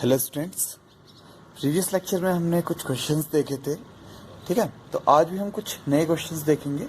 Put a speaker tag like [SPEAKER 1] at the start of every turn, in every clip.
[SPEAKER 1] Hello students, previous lecture में हमने कुछ क्वेश्चंस देखे थे। ठीक है, तो आज भी हम कुछ नए क्वेश्चंस देखेंगे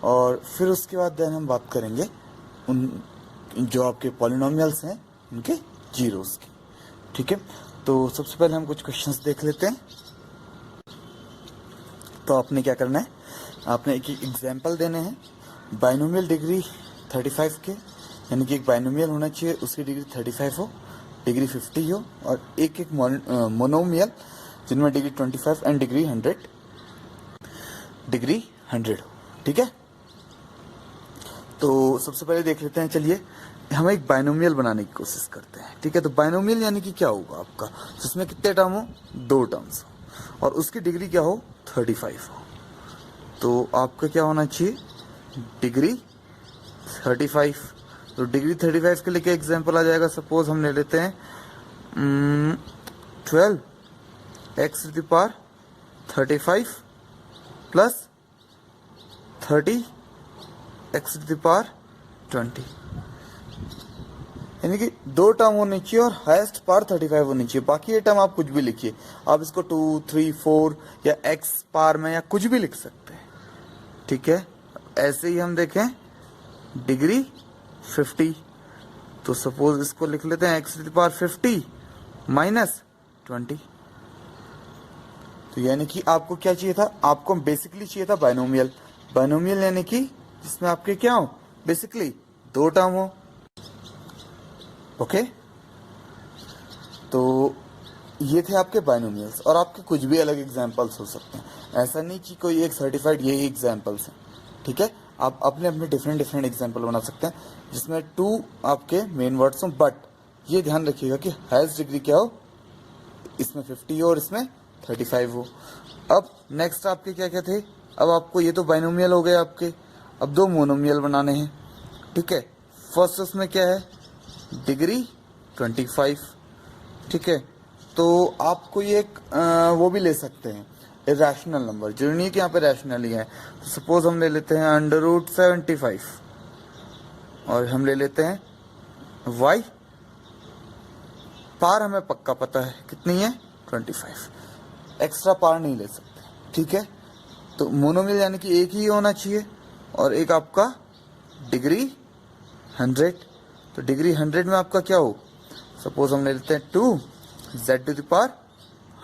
[SPEAKER 1] और फिर उसके बाद देन हम बात करेंगे उन जो आपके पॉलिनोमियल्स हैं उनके जीरोस की। ठीक है, तो सबसे पहले हम कुछ क्वेश्चंस देख लेते हैं। तो आपने क्या करना है, आपने एक एग्जाम्पल देने हैं। बाइनोमियल डिग्री 35 के, यानी कि एक बाइनोमियल होना चाहिए उसकी डिग्री 35 हो, डिग्री 50 हो, और एक एक मोनोमियल जिनमें डिग्री 25 एंड डिग्री 100 हो। ठीक है, तो सबसे पहले देख लेते हैं। चलिए हम एक बाइनोमियल बनाने की कोशिश करते हैं। ठीक है, तो बाइनोमियल यानी कि क्या होगा आपका, जिसमें कितने टर्म हो, 2 टर्म्स हो और उसकी डिग्री क्या हो, 35 हो। तो आपका क्या होना चाहिए, डिग्री 35। तो डिग्री 35 के लिए क्या एग्जाम्पल आ जाएगा, सपोज हम ले लेते हैं 12 x to the power 35 plus 30 x to the power 20, यानी कि 2 टर्म होनी चाहिए और हाईएस्ट पावर 35 होनी चाहिए। बाकी ये टर्म आप कुछ भी लिखिए, आप इसको 2, 3, 4 या x पावर में या कुछ भी लिख सकते हैं। ठीक है, ऐसे ही हम देखें डिग्री 50, तो सपोज इसको लिख लेते हैं x to the power 50 minus 20। तो यानी कि आपको क्या चाहिए था, आपको बेसिकली चाहिए था बाइनोमियल। बाइनोमियल यानी कि जिसमें आपके क्या हो, बेसिकली 2 टर्म हो। ओके, तो ये थे आपके बाइनोमियल्स और आपके कुछ भी अलग एग्जांपल्स हो सकते हैं। ऐसा नहीं कि कोई एक सर्टिफाइड यही एग्जांपल्स हैं। ठीक है, आप अपने अपने डिफरेंट एग्जांपल बना सकते हैं जिसमें 2 आपके मेन वर्ड्स हों, बट ये ध्यान रखिएगा कि हाईएस्ट डिग्री क्या हो, इसमें 50 हो और इसमें 35 हो। अब नेक्स्ट आपके क्या क्या थे, अब आपको ये तो बाइनोमियल हो गए आपके, अब 2 मोनोमियल बनाने हैं। ठीक है, फर्स्ट उसमें क्या है, डिग्री 25। ठीक है, तो आपको ये एक वो भी ले सकते हैं, इरेशनल नंबर, जरूरी नहीं कि यहाँ पे रैशनल ही है। तो सपोज हम ले लेते हैं √75 और हम ले लेते हैं y, पार हमें पक्का पता है कितनी है, 25, एक्स्ट्रा पार नहीं ले सकते। ठीक है, तो मोनोमियल यानी कि एक ही होना चाहिए और एक आपका डिग्री 100। तो डिग्री 100 में आपका क्या हो, सपोज हम ले लेते हैं 2z टू द पावर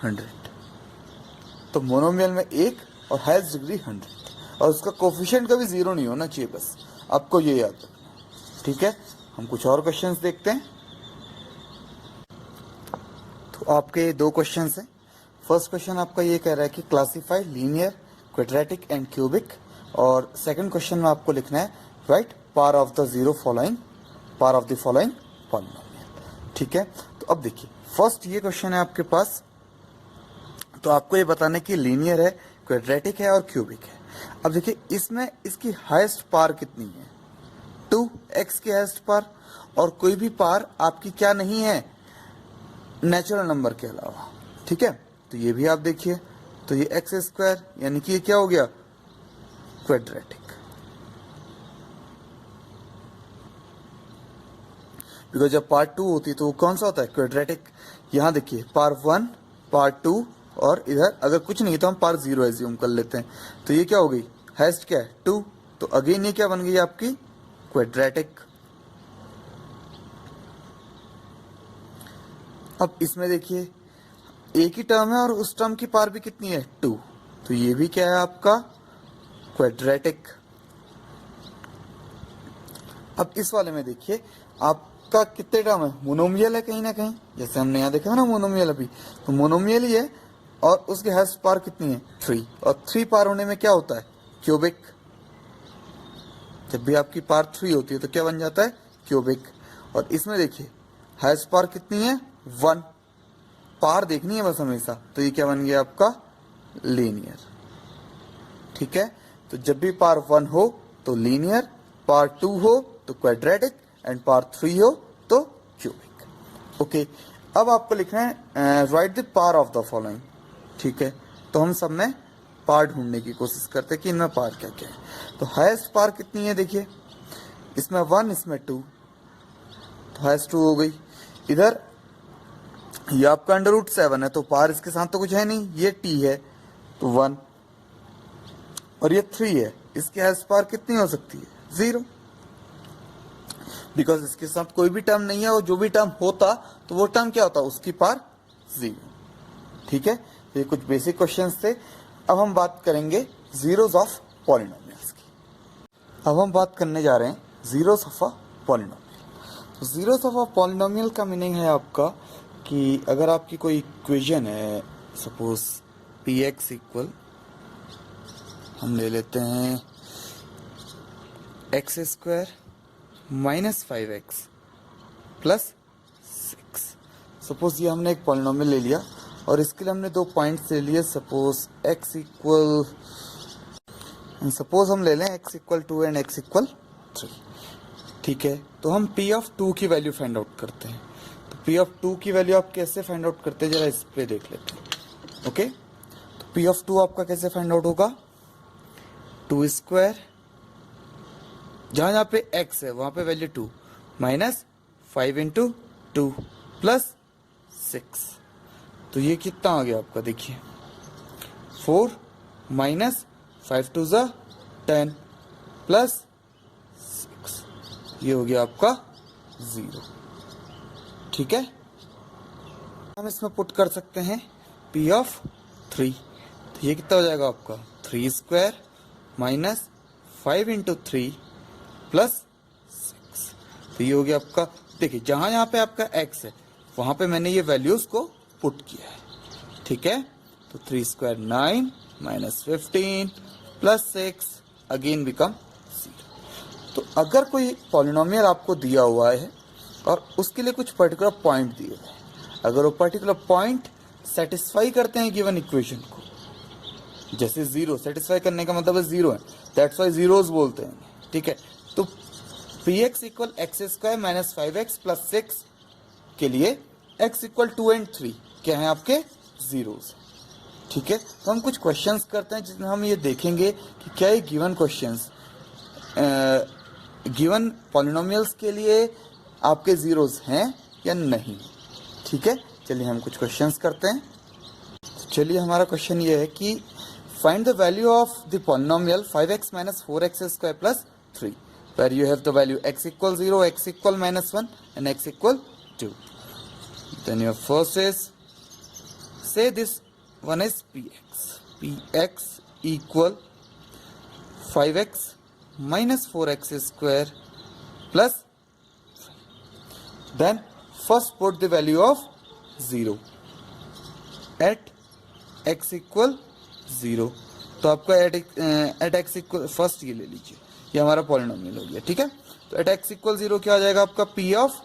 [SPEAKER 1] 100। तो मोनोमियल में एक और हाईएस्ट डिग्री 100 और उसका कोफिशिएंट कभी 0 नहीं होना चाहिए, बस आपको ये याद रखना। ठीक है, हम कुछ और क्वेश्चंस देखते हैं। तो आपके 2 क्वेश्चंस हैं। फर्स्ट क्वेश्चन आपका ये कह रहा है कि classify linear, quadratic and cubic, और सेकंड क्वेश्चन में आपको लिखना है right power of the following polynomial. ठीक है, तो अब देखिए फर्स्ट ये क्वेश्चन है आपके पास, तो आपको ये बताना है कि लीनियर है, क्वाड्रेटिक है और क्यूबिक है। अब देखिए इसमें इसकी हाईएस्ट पावर कितनी है, 2x की हाईएस्ट पावर, और कोई भी पावर आपकी क्या नहीं है, नेचुरल नंबर के अलावा। ठीक है, तो ये भी आप देखिए, तो ये x² यानी कि ये क्या हो गया, क्वाड्रेटिक। बिकॉज जब पार्ट 2 होती है तो वो कौन सा होता है, क्वाड्रेटिक। यहाँ देखिए पार्ट 1, पार्ट 2 और इधर अगर कुछ नहीं तो हम पार्ट 0 एज्यूम कर लेते हैं। तो ये क्या हो गई, हाईएस्ट क्या है 2, तो अगेन ये क्या बन गई आपकी, क्वाड्रेटिक। अब इसमें देखिए एक ही टर्म है और उस टर्म की पावर भी कितनी है, 2, तो ये भी क्या है आपका, क्वाड्रेटिक। अब इस वाले में देखिए आपका कितने टर्म है, मोनोमियल है कहीं ना कहीं, जैसे हमने यहाँ देखा ना मोनोमियल, अभी तो मोनोमियल ही है और उसके हाईएस्ट पावर कितनी है, 3, और 3 पावर होने में क्या होता है, क्यूबिक। जब भी आपकी पावर 3 होती है तो क्या बन जाता है, क्यूबिक। और इसमें देखिए हाईएस्ट पावर कितनी है, 1, पावर देखनी है बस हमेशा, तो ये क्या बन गया आपका, लीनियर। ठीक है, तो जब भी पावर 1 हो तो लीनियर, पावर 2 हो तो क्वाड्रेटिक एंड पावर 3 हो तो क्यूबिक। ओके, अब आपको लिखना है right the power of the following. ठीक है, तो हम सब में पावर ढूंढने की कोशिश करते हैं कि इनमें पावर क्या क्या है। तो हाईएस्ट पावर कितनी है, देखिए इसमें 1, इसमें 2, तो हाईएस्ट 2 हो गई। इधर ये आपका √7 है, तो पार इसके साथ तो कुछ है नहीं, ये t है तो 1, और ये 3 है, इसके आस पार कितनी हो सकती है? 0, बिकॉज इसके साथ कोई भी टर्म नहीं है, और जो भी टर्म होता तो वो टर्म क्या होता, उसकी पार 0। ठीक है, तो ये कुछ बेसिक क्वेश्चंस थे। अब हम बात करेंगे जीरोस ऑफ पॉलिनोमियल्स की। अब हम बात करने जा रहे हैं जीरोस ऑफ अ पॉलिनोमियल। तो जीरोस ऑफ अ पॉलिनोमियल का मीनिंग है आपका कि अगर आपकी कोई इक्वेशन है, सपोज पी एक्स इक्वल, हम ले लेते हैं x² minus 5x plus 6। Suppose ये हमने एक पॉलिनोमियल ले लिया और इसके लिए हमने 2 पॉइंट्स ले लिए, सपोज x इक्वल, सपोज हम ले लें x इक्वल 2 एंड x इक्वल 3। ठीक है, तो हम p ऑफ 2 की वैल्यू फाइंड आउट करते हैं। तो p ऑफ 2 की वैल्यू आप कैसे फाइंड आउट करते हैं, जरा इस पे देख लेते हैं। ओके, तो p ऑफ 2 आपका कैसे फाइंड आउट होगा, 2², जहां जहां पे x है वहां पे वैल्यू 2, माइनस 5 इंटू 2 प्लस 6। तो ये कितना आ गया आपका, देखिए 4 माइनस 5 2 ज़ा 10 प्लस 6, ये हो गया आपका 0। ठीक है, हम इसमें पुट कर सकते हैं p ऑफ 3, तो ये कितना हो जाएगा आपका 3² माइनस 5 इंटू 3 प्लस 6। तो ये हो गया आपका, देखिए जहां यहाँ पे आपका x है वहां पे मैंने ये वैल्यूज को पुट किया है। ठीक है, तो 3² 9 माइनस 15 प्लस 6 अगेन बिकम 0। तो अगर कोई पॉलिनोमियल आपको दिया हुआ है और उसके लिए कुछ पर्टिकुलर पॉइंट दिए हुए हैं, अगर वो पर्टिकुलर पॉइंट सेटिस्फाई करते हैं गिवन इक्वेशन को, जैसे 0 सेटिस्फाई करने का मतलब है 0 है, दैट्स वाई जीरोस बोलते हैं। ठीक है, तो px equal x² minus 5x plus 6 के लिए x इक्वल 2 एंड 3 क्या है आपके जीरोस। ठीक है, तो हम कुछ क्वेश्चंस करते हैं जिसमें हम ये देखेंगे कि क्या ये गिवन क्वेश्चंस गिवन पॉलिनोमियल्स के लिए आपके जीरोस हैं या नहीं। ठीक है, चलिए हम कुछ क्वेश्चंस करते हैं। तो चलिए हमारा क्वेश्चन ये है कि find the value of the polynomial 5x minus 4x² plus 3 where you have the value x equal 0, x equal minus 1 and x equal 2. Then your first is, say this one is px equal 5x minus 4x² plus 3. Then first put the value of 0 at x equal 0. तो आपका eight x equal, first ये ले लीजिए, ये हमारा polynomial हो गया। ठीक है, तो एट एक्स इक्वल 0 क्या आ जाएगा आपका p ऑफ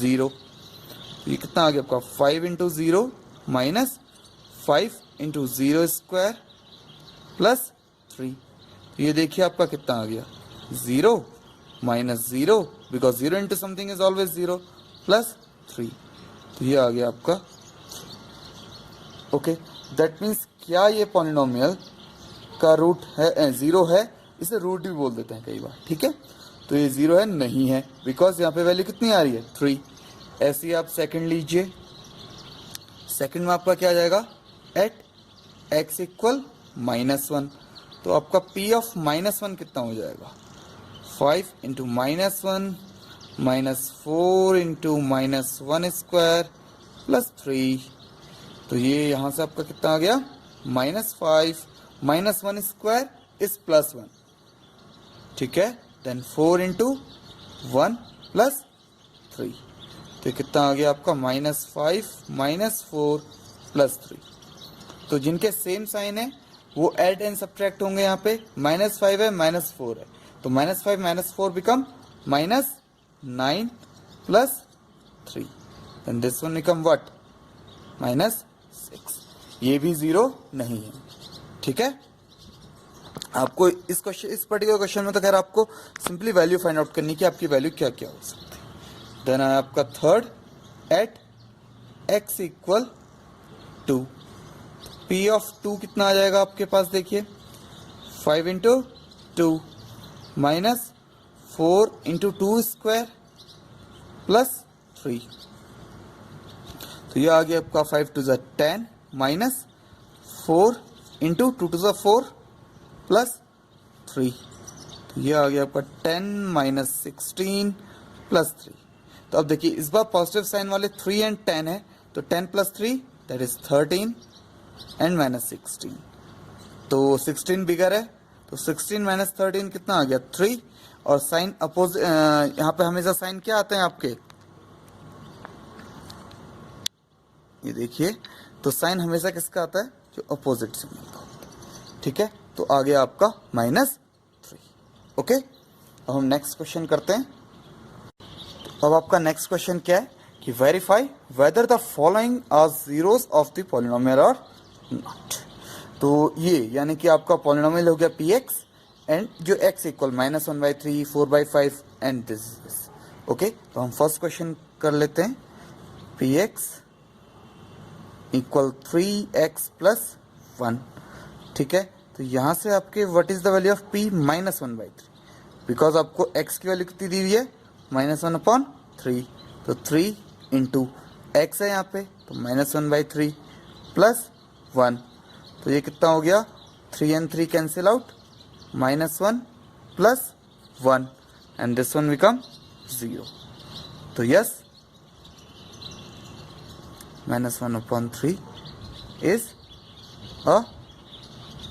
[SPEAKER 1] 0। तो ये कितना आ गया आपका 5 इंटू 0 माइनस 5 इंटू 0² प्लस 3। तो ये देखिए आपका कितना आ गया 0 minus 0, because 0 into something is always 0 plus 3। तो ये आ गया आपका। ओके, दैट मीन्स क्या ये पॉलिनोमियल का रूट है 0 है, इसे रूट भी बोल देते हैं कई बार। ठीक है, तो ये 0 है, नहीं है, बिकॉज यहाँ पे वैल्यू कितनी आ रही है 3। ऐसे ही आप सेकंड लीजिए, सेकंड में आपका क्या आ जाएगा एट x इक्वल -1। तो आपका p ऑफ -1 कितना हो जाएगा 5 इंटू -1 माइनस 4 इंटू -1² प्लस 3। तो ये यहाँ से आपका कितना आ गया -5 -1² इज +1। ठीक है, देन 4 इंटू 1 प्लस 3। तो कितना आ गया आपका -5 -4 प्लस 3। तो जिनके सेम साइन है वो ऐड एंड सब्ट्रैक्ट होंगे। यहाँ पे -5 है -4 है, तो -5 -4 become -9 plus 3। Then this one become what -6। ये भी 0 नहीं है। ठीक है, आपको इस पर्टिकुलर क्वेश्चन में तो खैर आपको सिंपली वैल्यू फाइंड आउट करनी कि आपकी वैल्यू क्या क्या हो सकती है। देन है आपका थर्ड एट x इक्वल 2। p ऑफ 2 कितना आ जाएगा आपके पास, देखिए 5 इंटू 2 माइनस 4 इंटू 2² प्लस 3। तो ये आ गया आपका 5 टू ज़ा 10 माइनस 4 इंटू 2 टू ज़ा 4 प्लस 3। तो ये आ गया आपका 10 माइनस 16 प्लस 3। तो अब देखिए इस बार पॉजिटिव साइन वाले 3 एंड 10 है, तो 10 plus 3 that is 13 and minus 16। तो 16 बिगर है, तो 16 माइनस 13 कितना आ गया 3। और साइन अपोज यहाँ पे हमेशा साइन क्या आते हैं आपके, ये देखिए, तो साइन हमेशा किसका आता है, जो अपोजिट सिग्नल का होता है। ठीक है, तो आ गया आपका -3। ओके, अब हम नेक्स्ट क्वेश्चन करते हैं। तो अब आपका नेक्स्ट क्वेश्चन क्या है कि verify whether the following are zeros of the polynomial और नॉट। तो ये यानी कि आपका पॉलिनोमियल हो गया px एंड जो x equal -1/3 4/5 and this is this. Okay, तो हम फर्स्ट क्वेश्चन कर लेते हैं। px equal 3x plus 1। ठीक है, तो यहाँ से आपके what is the value of p -1/3, because आपको x की वैल्यू कितनी दी हुई है -1/3। तो 3 इंटू एक्स है यहाँ पे, तो -1/3 प्लस 1। तो ये कितना हो गया, 3 and 3 cancel out, -1 plus 1 and this one become 0। तो yes, -1/3 is a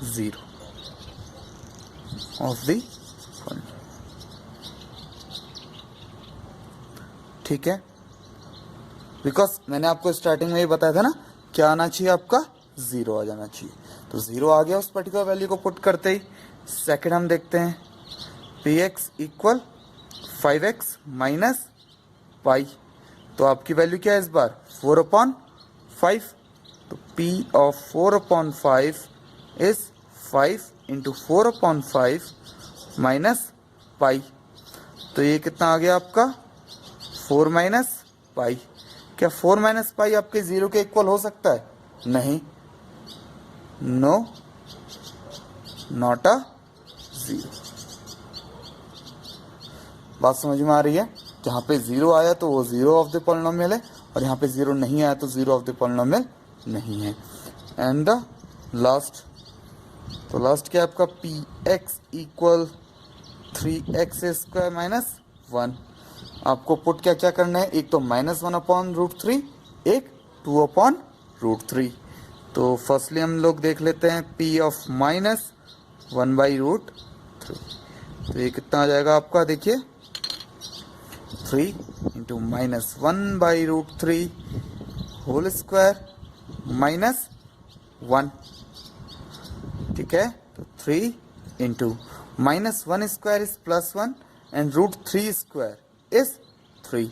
[SPEAKER 1] 0 of the following. ठीक है, बिकॉज मैंने आपको स्टार्टिंग में ही बताया था ना, क्या आना चाहिए आपका 0 आ जाना चाहिए। तो 0 आ गया उस पर्टिकुलर वैल्यू को पुट करते ही। सेकेंड हम देखते हैं, px equal 5x minus pi. तो आपकी वैल्यू क्या है इस बार 4/5। तो p of 4/5 is 5 into 4/5 minus pi. तो ये कितना आ गया आपका 4 माइनस पाई। क्या 4 माइनस पाई आपके 0 के इक्वल हो सकता है, नहीं, नो, नॉट अ 0। बात समझ में आ रही है, जहाँ पे 0 आया तो वो 0 ऑफ द पॉलिनोमियल है, और यहाँ पे 0 नहीं आया तो 0 ऑफ द पॉलिनोमियल नहीं है। एंड द लास्ट, तो लास्ट क्या है आपका px इक्वल 3x² माइनस 1। आपको पुट क्या क्या करना है, एक तो -1/√3, एक 2/√3। तो फर्स्टली हम लोग देख लेते हैं p ऑफ -1/√3। तो ये कितना आ जाएगा आपका, देखिए 3 इंटू -1/√3 होल स्क्वायर माइनस 1। ठीक है, तो 3 into -1 square is +1 and √3 square is 3।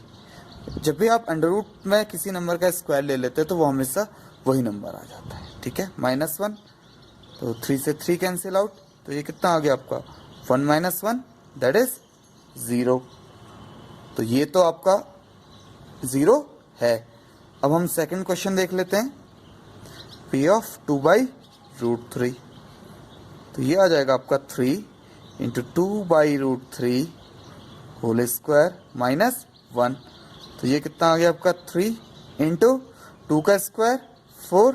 [SPEAKER 1] जब भी आप अंडर रूट में किसी नंबर का स्क्वायर ले लेते हैं तो वो हमेशा वही नंबर आ जाता है। ठीक है, -1, तो 3 से 3 कैंसिल आउट, तो ये कितना आ गया आपका 1 - 1 दैट इज 0। तो ये तो आपका 0 है। अब हम सेकंड क्वेश्चन देख लेते हैं, p ऑफ 2/√3। तो ये आ जाएगा आपका 3 इंटू 2/√3 होल स्क्वायर माइनस 1। तो ये कितना आ गया आपका 3 इंटू 2 का स्क्वायर 4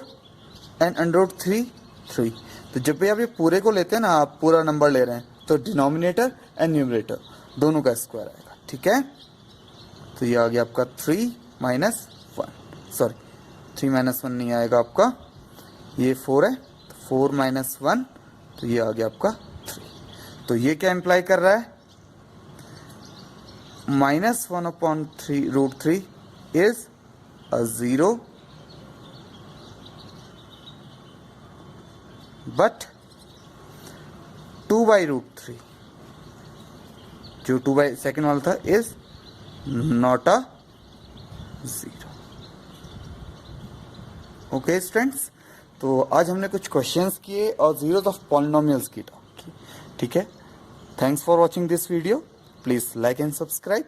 [SPEAKER 1] एंड √3 3। तो जब भी आप ये पूरे को लेते हैं ना, आप पूरा नंबर ले रहे हैं, तो डिनोमिनेटर एंड न्यूमरेटर दोनों का स्क्वायर आएगा। ठीक है, तो ये आ गया आपका 3 - 1, सॉरी 3 - 1 नहीं आएगा आपका, ये 4 है, तो 4 - 1, तो ये आ गया आपका 3। तो ये क्या इम्प्लाई कर रहा है, -1/√3 इज a 0, but 2/√3 जो 2 सेकेंड वाला था is not a 0। Okay students, तो आज हमने कुछ क्वेश्चंस किए और जीरोस ऑफ पॉलिनोमियल्स की टॉक की। ठीक है, thanks for watching this video, please like and subscribe.